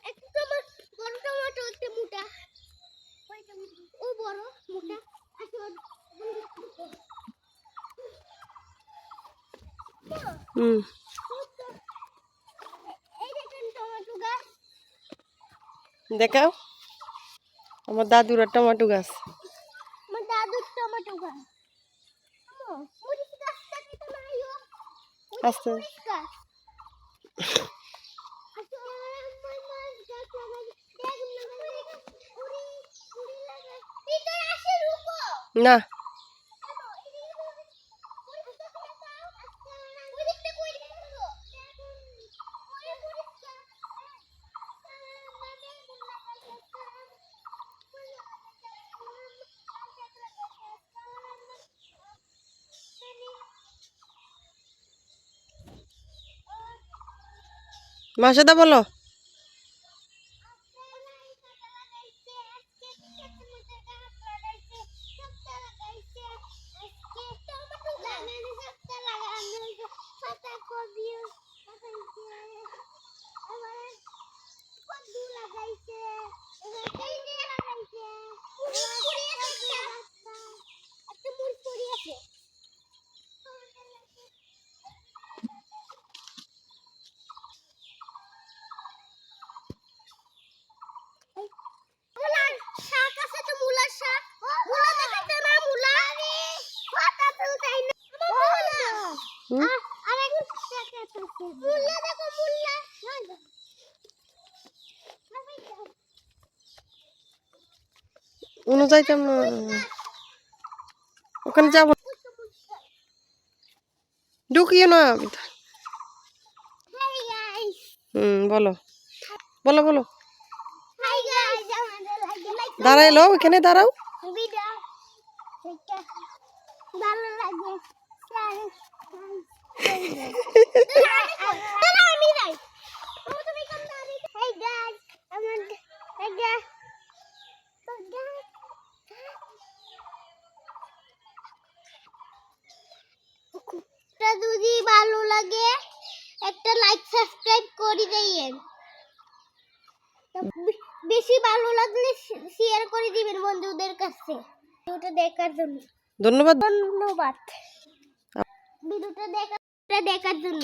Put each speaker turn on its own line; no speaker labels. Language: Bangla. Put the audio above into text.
একটা বড় টমেটো একটা মোটা ও বড় মোটা
দেখাও আমার দাদুর টমেটো গাছ।
আমার দাদুর টমেটো গাছ। মরিচ গাছটা কি তো নাইও?
আস্তে
মরিচ গাছ। আচ্ছা আমার মাছ গাছ লাগাই পুরি লাগাই। ভিতরে আসে রুকো।
না মাসেদা বলো।
শাক আছে তো মূলার শাক মূলা দেখাতে না মূলা পাতা তুলতাই না আরেক শাক আছে মূলা দেখো মূলা
উনো যাইতাম না ওখানে যাব ঢুকিও না।
হাই গাইস
বলো বলো বলো।
হাই গাইস আমাদের লাগে
দাঁড়াইলো ওখানে দাঁড়াও।
ভিডিও এটা ভালো লাগে আমি যাই তুমি কোন দাঁড়ি হাই গাইস আমাদের এটা যদি ভালো লাগে একটা লাইক সাবস্ক্রাইব করে দিয়েন। বেশি ভালো লাগলে শেয়ার করে দিবেন বন্ধুদের কাছে। ভিডিওটা দেখার জন্য
ধন্যবাদ।
ধন্যবাদ ভিডিওটা দেখার জন্য।